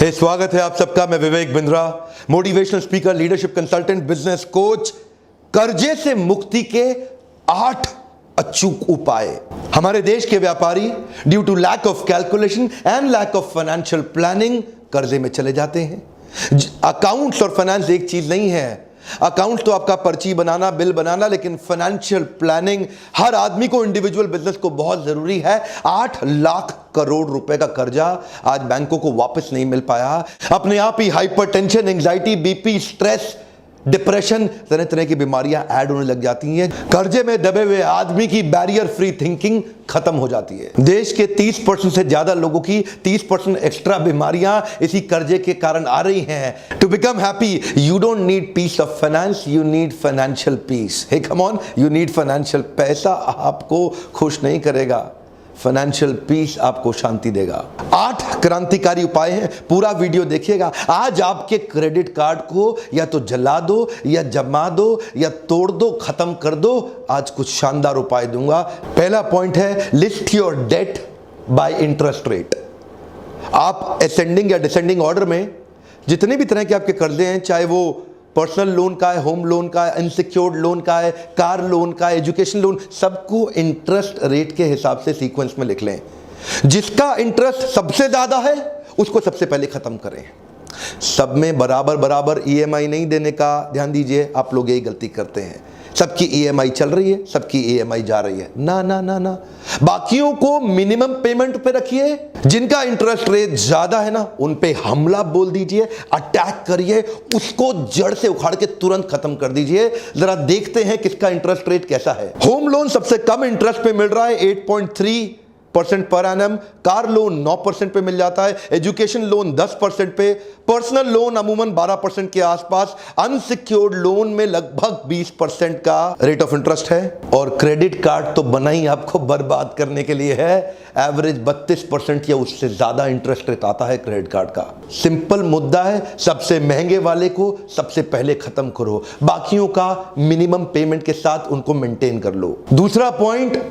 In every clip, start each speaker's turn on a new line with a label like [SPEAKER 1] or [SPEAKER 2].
[SPEAKER 1] स्वागत है आप सबका। मैं Vivek Bindra, motivational speaker, leadership consultant, business coach. कर्जे से मुक्ति के 8 अचूक उपाय। हमारे देश के व्यापारी due to lack of calculation and lack of financial planning कर्जे में चले जाते हैं। अकाउंट्स और फाइनेंस एक चीज नहीं है। अकाउंट तो आपका पर्ची बनाना, बिल बनाना, लेकिन फाइनेंशियल प्लानिंग हर आदमी को, इंडिविजुअल बिजनेस को बहुत जरूरी है। 8 लाख करोड़ रुपए का कर्जा आज बैंकों को वापस नहीं मिल पाया। अपने आप ही hypertension, anxiety, BP, stress, depression, तरह तरह की बीमारियां ऐड होने लग जाती हैं। कर्जे में दबे हुए आदमी की बैरियर फ्री थिंकिंग खत्म हो जाती है। देश के 30% से ज्यादा लोगों की 30% एक्स्ट्रा बीमारियां इसी कर्जे के कारण आ रही हैं। To become happy you don't need piece of finance, you need financial peace. Hey come on, you need financial. पैसा आपको खुश नहीं करेगा, फाइनेंशियल पीस आपको शांति देगा। 8 क्रांतिकारी उपाय हैं, पूरा वीडियो देखिएगा। आज आपके क्रेडिट कार्ड को या तो जला दो, या जमा दो, या तोड़ दो, खत्म कर दो। आज कुछ शानदार उपाय दूंगा। पहला पॉइंट है, list your debt by interest rate. आप असेंडिंग या डिसेंडिंग ऑर्डर में जितने भी तरह के आपके कर्जे हैं, चाहे वो पर्सनल लोन का है, होम लोन का है, अनसिक्योर्ड लोन का है, कार लोन का है, एजुकेशन लोन, सबको इंटरेस्ट रेट के हिसाब से सीक्वेंस में लिख लें। जिसका इंटरेस्ट सबसे ज्यादा है उसको सबसे पहले खत्म करें। सब में बराबर बराबर ईएमआई नहीं देने का ध्यान दीजिए। आप लोग यही गलती करते हैं। सबकी ईएमआई चल रही है, सबकी ईएमआई जा रही है। ना ना ना ना, बाकियों को मिनिमम पेमेंट पे रखिए। जिनका इंटरेस्ट रेट ज्यादा है ना, उन पे हमला बोल दीजिए, अटैक करिए, उसको जड़ से उखाड़ के तुरंत खत्म कर दीजिए। जरा देखते हैं किसका इंटरेस्ट रेट कैसा है। होम लोन सबसे कम इंटरेस्ट पे मिल रहा है, 8.3% पर एनम। कार लोन 9% पे मिल जाता है, एजुकेशन लोन 10% पे, पर्सनल लोन अमूमन 12% के आसपास, अनसिक्योर्ड लोन में लगभग 20% का रेट ऑफ इंटरेस्ट है। और क्रेडिट कार्ड तो बना ही आपको बर्बाद करने के लिए है। एवरेज 32% या उससे ज्यादा इंटरेस्ट रेट आता है क्रेडिट कार्ड का। सिंपल मुद्दा है, सबसे महंगे वाले को सबसे पहले खत्म करो, बाकियों का मिनिमम पेमेंट के साथ उनको मेंटेन कर लो। दूसरा पॉइंट,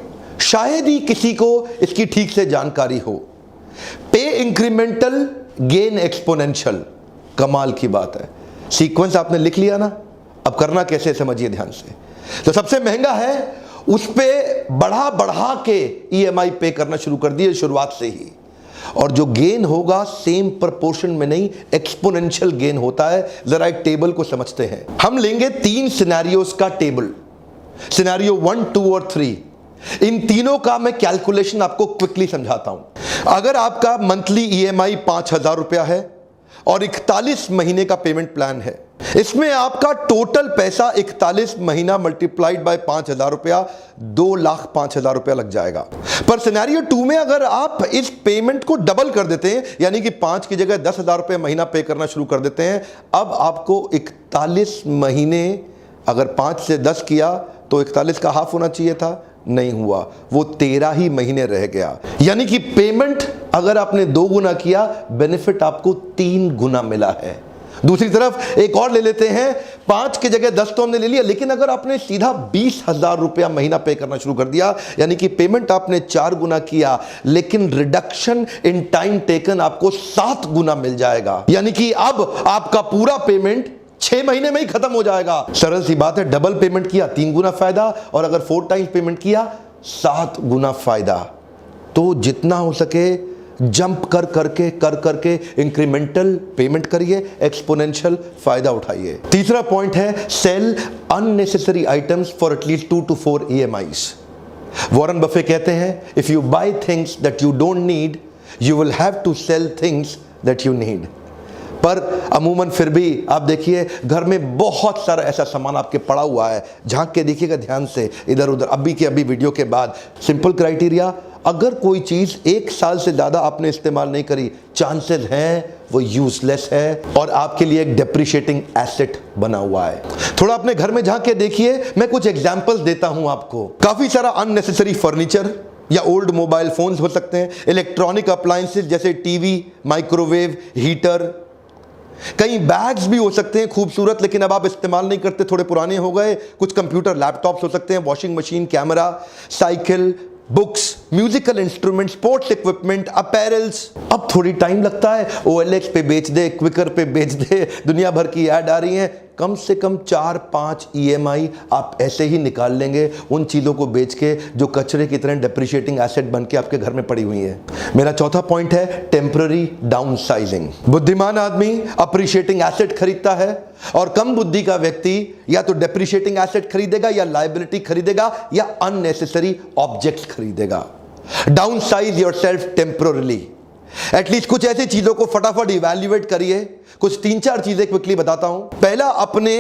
[SPEAKER 1] शायद ही किसी को इसकी ठीक से जानकारी हो, पे इंक्रीमेंटल गेन एक्सपोनेंशियल। कमाल की बात है। सीक्वेंस आपने लिख लिया ना, अब करना कैसे समझिए ध्यान से। तो सबसे महंगा है उस पे बढ़ा बढ़ा के ईएमआई पे करना शुरू कर दिए शुरुआत से ही। और जो गेन होगा सेम प्रोपोर्शन में नहीं, एक्सपोनेंशियल गेन होता है। जरा एक टेबल को समझते हैं। हम लेंगे 3 सिनेरियोस का टेबल, सिनेरियो 1, 2 और 3। इन तीनों का मैं कैलकुलेशन आपको क्विकली समझाता हूं। अगर आपका मंथली ईएमआई 5000 रुपया है और 41 महीने का पेमेंट प्लान है, इसमें आपका टोटल पैसा 41 महीना मल्टीप्लाइड बाय 5000 रुपया 2,05,000 रुपया लग जाएगा। पर सिनेरियो 2 में अगर आप इस पेमेंट को डबल कर देते हैं, यानी कि 5 की जगह 10,000 रुपये महीना पे करना शुरू कर देते हैं, अब आपको 41 महीने, अगर 5 से 10 किया तो 41 का हाफ होना चाहिए था, नहीं हुआ, वो 13 ही महीने रह गया। यानी कि पेमेंट अगर आपने 2 गुना किया, बेनिफिट आपको 3 गुना मिला है। दूसरी तरफ एक और ले लेते हैं, 5 की जगह 10 तो हमने ले लिया, लेकिन अगर आपने सीधा 20,000 रुपया महीना पे करना शुरू कर दिया, यानी कि पेमेंट आपने 4 गुना किया, लेकिन रिडक्शन इन टाइम टेकन आपको 7 गुना मिल जाएगा। यानी कि अब आपका पूरा पेमेंट 6 महीने में ही खत्म हो जाएगा। सरल सी बात है, डबल पेमेंट किया 3 गुना फायदा, और अगर 4 टाइम्स पेमेंट किया 7 गुना फायदा। तो जितना हो सके जंप कर करके इंक्रीमेंटल पेमेंट करिए, एक्सपोनेंशियल फायदा उठाइए। तीसरा पॉइंट है, sell unnecessary items for at least 2 to 4 EMIs। Warren Buffett कहते हैं, if you buy things that you don't need, you will have to sell things that you need. पर अमूमन फिर भी आप देखिए, घर में बहुत सारा ऐसा सामान आपके पड़ा हुआ है, झांक के देखिएगा ध्यान से इधर उधर। अभी के अभी वीडियो के बाद सिंपल क्राइटेरिया, अगर कोई चीज 1 साल से ज्यादा आपने इस्तेमाल नहीं करी, चांसेस हैं वो यूजलेस है और आपके लिए एक डेप्रिशिएटिंग एसेट बना हुआ है। थोड़ा अपने घर में झांक के देखिए। मैं कुछ एग्जांपल्स देता हूं आपको। काफी सारा अननेसेसरी फर्नीचर या ओल्ड मोबाइल फोन्स हो सकते हैं, इलेक्ट्रॉनिक अप्लायंसेस जैसे टीवी, माइक्रोवेव, हीटर, कई बैग्स भी हो सकते हैं खूबसूरत, लेकिन अब आप इस्तेमाल नहीं करते, थोड़े पुराने हो गए। कुछ कंप्यूटर लैपटॉप्स हो सकते हैं, washing machine, camera, cycle, books, musical instrument, sports equipment, apparels. अब थोड़ी टाइम लगता है, OLX पे बेच दे, क्विकर पे बेच दे, दुनिया भर की ऐड आ रही है। कम से कम 4-5 EMI आप ऐसे ही निकाल लेंगे उन चीज़ों को बेच के जो कचरे की तरह डेप्रिशिएटिंग एसेट बन के आपके घर में पड़ी हुई है। मेरा चौथा पॉइंट है टेम्पररी डाउनसाइजिंग। बुद्धिमान आदमी अप्रिशिएटिंग एसेट खरीदता है और कम बुद्धि का व्यक्ति या तो डेप्रिशिएटिंग एसेट खरीदेगा या लायबिलिटी खरीदेगा या अननेसेसरी ऑब्जेक्ट्स खरीदेगा। डाउनसाइज योरसेल्फ टेम्पररीली। एटलीस्ट कुछ ऐसी चीजों को फटाफट इवैल्यूएट करिए। कुछ 3-4 चीजें क्विकली बताता हूं। पहला, अपने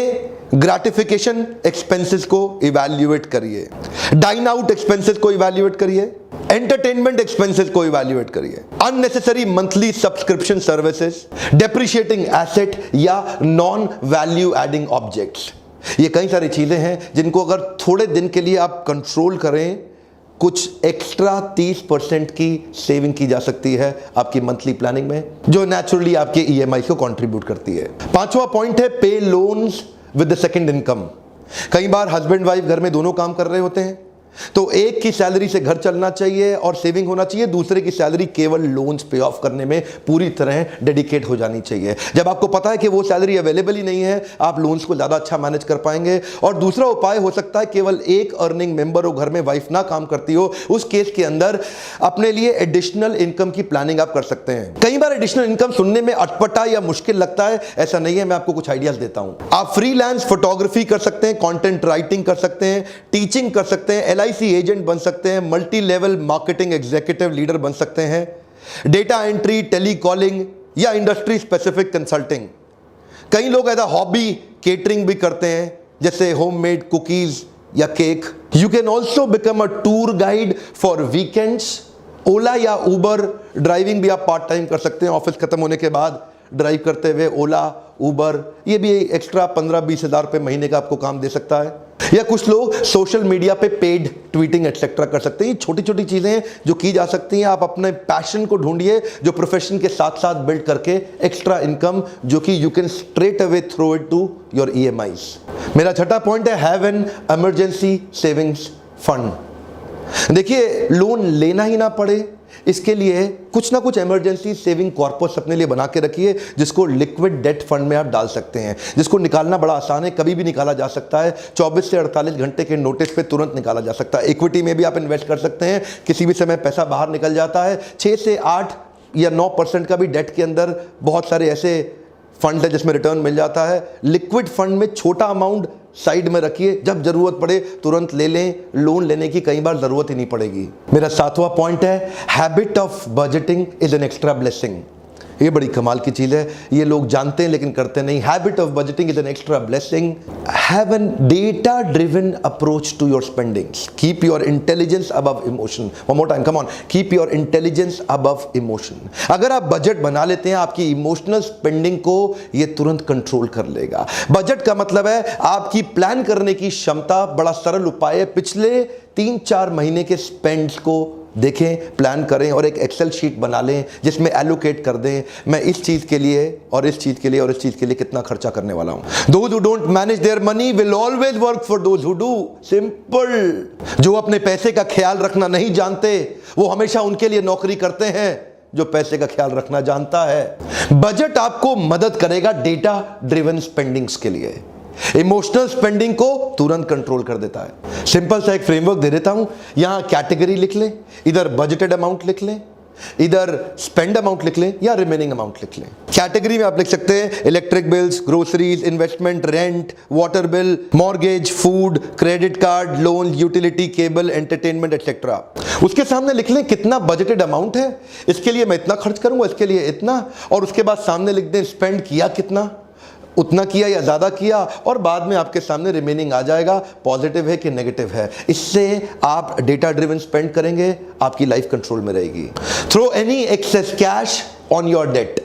[SPEAKER 1] ग्रेटिफिकेशन एक्सपेंसेस को इवैल्यूएट करिए, डाइन आउट एक्सपेंसेस को इवैल्यूएट करिए, एंटरटेनमेंट एक्सपेंसेस को इवैल्यूएट करिए, unnecessary monthly subscription services, depreciating asset या नॉन वैल्यू एडिंग ऑब्जेक्ट्स। ये कई सारी चीजें हैं जिनको अगर थोड़े दिन के लिए आप कंट्रोल करें, कुछ एक्स्ट्रा 30% की सेविंग की जा सकती है आपकी मंथली प्लानिंग में, जो नेचुरली आपके EMI को कंट्रीब्यूट करती है। 5वां पॉइंट है पे loans with the second income. कई बार हस्बैंड वाइफ घर में दोनों काम कर रहे होते हैं, तो एक की सैलरी से घर चलना चाहिए और सेविंग होना चाहिए, दूसरे की सैलरी केवल लोन्स पे ऑफ करने में पूरी तरह डेडिकेट हो जानी चाहिए। जब आपको पता है कि वो सैलरी अवेलेबल ही नहीं है, आप लोन्स को ज़्यादा अच्छा मैनेज कर पाएंगे। और दूसरा उपाय हो सकता है, केवल एक अर्निंग मेंबर हो घर में, वाइफ ना काम करती हो, उस केस के अंदर अपने लिए एडिशनल इनकम की प्लानिंग आप कर सकते हैं। कई बार एडिशनल इनकम सुनने में अटपटा या मुश्किल लगता है, ऐसा नहीं है। मैं आपको कुछ आइडियाज देता हूं। आप फ्रीलांस फोटोग्राफी कर सकते हैं, कंटेंट राइटिंग कर सकते हैं, टीचिंग कर सकते हैं, LIC एजेंट बन सकते हैं, multi level marketing executive leader बन सकते हैं, डेटा एंट्री, टेलीकॉलिंग या इंडस्ट्री स्पेसिफिक कंसल्टिंग। कई लोग एज अ हॉबी केटरिंग भी करते हैं, जैसे होममेड कुकीज या cake. You can also become a tour guide for weekends. Ola या उबर ड्राइविंग भी आप पार्ट टाइम कर सकते हैं, ऑफिस खत्म होने के बाद ड्राइव करते हुए। ओला, उबर, ये भी एक्स्ट्रा 15-20 हज़ार रुपये महीने का आपको काम दे सकता है। या कुछ लोग सोशल मीडिया पे पेड ट्वीटिंग एक्सेट्रा कर सकते हैं। ये छोटी छोटी चीजें जो की जा सकती हैं। आप अपने पैशन को ढूंढिए जो प्रोफेशन के साथ साथ बिल्ड करके एक्स्ट्रा इनकम जो कि you can straight away throw it to your EMIs। मेरा छठा पॉइंट है have an emergency savings fund. देखिए, लोन लेना ही ना पड़े इसके लिए कुछ ना कुछ इमरजेंसी सेविंग कॉर्पस अपने लिए बना के रखिए, जिसको लिक्विड डेट फंड में आप डाल सकते हैं, जिसको निकालना बड़ा आसान है, कभी भी निकाला जा सकता है। 24 से 48 घंटे के नोटिस पे तुरंत निकाला जा सकता है। इक्विटी में भी आप इन्वेस्ट कर सकते हैं, किसी भी समय पैसा बाहर निकल जाता है। 6 से 8 या 9% का भी डेट के अंदर बहुत सारे ऐसे फंड है जिसमें रिटर्न मिल जाता है। लिक्विड फंड में छोटा अमाउंट साइड में रखिए, जब जरूरत पड़े तुरंत ले लें। लोन लेने की कई बार जरूरत ही नहीं पड़ेगी। मेरा 7वां पॉइंट है habit of budgeting is an extra blessing. ये बड़ी कमाल की चीज है, ये लोग जानते हैं लेकिन करते नहीं। Habit of budgeting is an extra blessing. Have an data driven approach to your spendings. Keep your intelligence above emotion. One more time, come on, keep your intelligence above emotion. अगर आप बजट बना लेते हैं, आपकी emotional spending को ये तुरंत control कर लेगा। बजट का मतलब है आपकी प्लान करने की क्षमता। बड़ा सरल उपाय है, पिछले 3-4 महीने के स्पेंड्स को देखें, प्लान करें और एक एक्सेल शीट बना लें जिसमें एलोकेट कर दें, मैं इस चीज के लिए और इस चीज के लिए और इस चीज के लिए कितना खर्चा करने वाला हूं। Those who don't manage their money will always work for those who do. Simple। जो अपने पैसे का ख्याल रखना नहीं जानते वो हमेशा उनके लिए नौकरी करते हैं जो पैसे का ख्याल रखना जानता है। बजट आपको मदद करेगा डेटा ड्रिवन स्पेंडिंग्स के लिए। इमोशनल स्पेंडिंग को तुरंत कंट्रोल कर देता है। सिंपल सा एक फ्रेमवर्क दे देता हूं, यहां कैटेगरी लिख लें, इधर बजटेड अमाउंट लिख लें, इधर स्पेंड अमाउंट लिख लें या रिमेनिंग अमाउंट लिख लें। कैटेगरी में आप लिख सकते हैं electric bills, groceries, investment, rent, water bill, mortgage, food, credit card, loan, utility, cable, entertainment etcetera. उसके सामने लिख लें कितना बजटेड अमाउंट है, इसके लिए मैं इतना खर्च करूंगा, इसके लिए इतना, और उसके बाद सामने लिख दें स्पेंड किया कितना, उतना किया या ज्यादा किया, और बाद में आपके सामने रिमेनिंग आ जाएगा, पॉजिटिव है कि नेगेटिव है। इससे आप डेटा ड्रिवन स्पेंड करेंगे, आपकी लाइफ कंट्रोल में रहेगी। Throw any excess cash on your debt.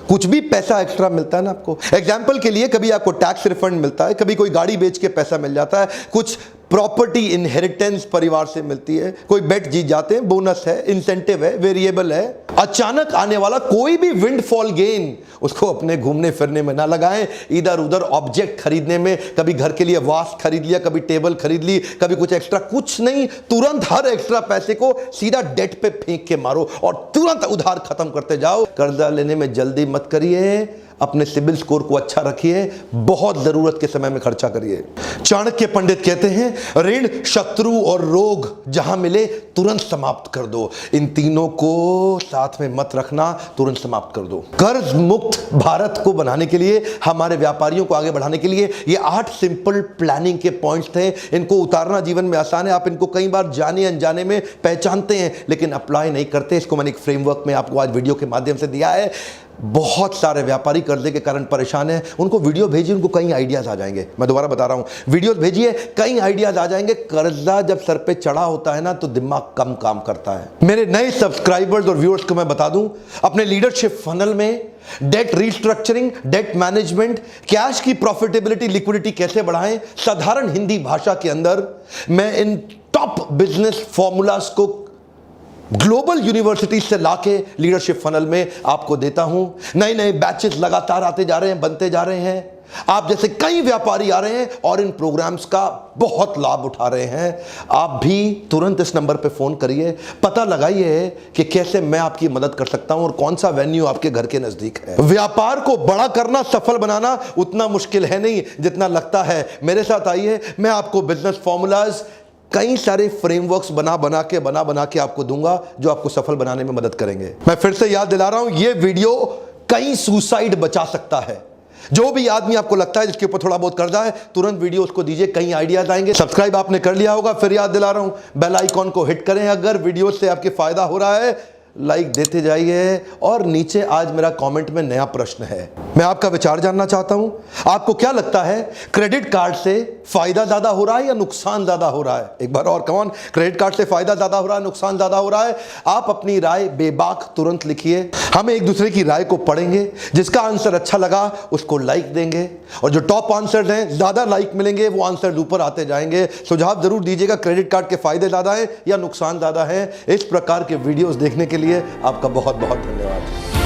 [SPEAKER 1] कुछ भी पैसा एक्स्ट्रा मिलता है ना आपको, एग्जाम्पल के लिए कभी आपको टैक्स रिफंड मिलता है, कभी कोई गाड़ी बेच के पैसा मिल जाता है, कुछ प्रॉपर्टी इनहेरिटेंस परिवार से मिलती है, कोई बेट जीत जाते हैं, बोनस है, इंसेंटिव है, वेरिएबल है। अचानक आने वाला कोई भी विंडफॉल गेन उसको अपने घूमने फिरने में ना लगाएं, इधर उधर ऑब्जेक्ट खरीदने में, कभी घर के लिए वास खरीद लिया, कभी टेबल खरीद ली, कभी कुछ एक्स्ट्रा, कुछ नहीं, तुरंत हर एक्स्ट्रा पैसे को सीधा डेट पे फेंक के मारो और तुरंत उधार खत्म करते जाओ। कर्जा लेने में जल्दी मत करिए, अपने सिबिल स्कोर को अच्छा रखिए, बहुत जरूरत के समय में खर्चा करिए। चाणक्य पंडित कहते हैं ऋण, शत्रु और रोग जहां मिले तुरंत समाप्त कर दो। इन तीनों को साथ में मत रखना, तुरंत समाप्त कर दो। कर्ज मुक्त भारत को बनाने के लिए, हमारे व्यापारियों को आगे बढ़ाने के लिए ये 8 सिंपल प्लानिंग के पॉइंट्स थे। इनको उतारना जीवन में आसान है, आप इनको कई बार जाने अनजाने में पहचानते हैं लेकिन अप्लाई नहीं करते। इसको मैंने एक फ्रेमवर्क में आपको आज वीडियो के माध्यम से दिया है। बहुत सारे व्यापारी कर्जे के कारण परेशान हैं, उनको वीडियो भेजिए, उनको कई आइडियाज आ जाएंगे। मैं दोबारा बता रहा हूं, वीडियो भेजिए, कई आइडियाज आ जाएंगे। कर्जा जब सर पे चढ़ा होता है ना तो दिमाग कम काम करता है। मेरे नए सब्सक्राइबर्स और व्यूअर्स को मैं बता दूं, अपने लीडरशिप फनल में debt restructuring, debt management, cash की प्रॉफिटेबिलिटी, लिक्विडिटी कैसे बढ़ाएं, साधारण हिंदी भाषा के अंदर मैं इन टॉप बिजनेस फॉर्मूलाज को ग्लोबल यूनिवर्सिटी से लाके लीडरशिप फनल में आपको देता हूं। नए नए बैचेस लगातार आते जा रहे हैं, बनते जा रहे हैं। आप जैसे कई व्यापारी आ रहे हैं और इन प्रोग्राम्स का बहुत लाभ उठा रहे हैं। आप भी तुरंत इस नंबर पे फोन करिए, पता लगाइए कि कैसे मैं आपकी मदद कर सकता हूं और कौन सा वेन्यू आपके घर के नजदीक है। व्यापार को बड़ा करना, सफल बनाना उतना मुश्किल है नहीं जितना लगता है। मेरे साथ आइए, मैं आपको बिजनेस फॉर्मूलाज, कई सारे फ्रेमवर्क्स बना के आपको दूंगा जो आपको सफल बनाने में मदद करेंगे। मैं फिर से याद दिला रहा हूं, यह वीडियो कई सुसाइड बचा सकता है। जो भी आदमी आपको लगता है जिसके ऊपर थोड़ा बहुत कर्जा है, तुरंत वीडियो उसको दीजिए, कई आइडियाज आएंगे। सब्सक्राइब आपने कर लिया होगा, फिर याद दिला रहा हूं, बेल आइकॉन को हिट करें। अगर वीडियो से आपके फायदा हो रहा है, लाइक देते जाइए। और नीचे आज मेरा कमेंट में नया प्रश्न है, मैं आपका विचार जानना चाहता हूं। आपको क्या लगता है, क्रेडिट कार्ड से फायदा ज्यादा हो रहा है या नुकसान ज्यादा हो रहा है? एक बार और कौन, क्रेडिट कार्ड से फायदा ज्यादा हो रहा है, नुकसान ज्यादा हो रहा है? आप अपनी राय बेबाक तुरंत लिखिए, हम एक दूसरे की राय को पढ़ेंगे। जिसका आंसर अच्छा लगा उसको लाइक देंगे और जो टॉप आंसर हैं, ज्यादा लाइक मिलेंगे, वो आंसर ऊपर आते जाएंगे। सुझाव जरूर दीजिएगा, क्रेडिट कार्ड के फायदे ज्यादा हैं या नुकसान ज्यादा है। इस प्रकार के वीडियोस देखने के लिए आपका बहुत बहुत धन्यवाद।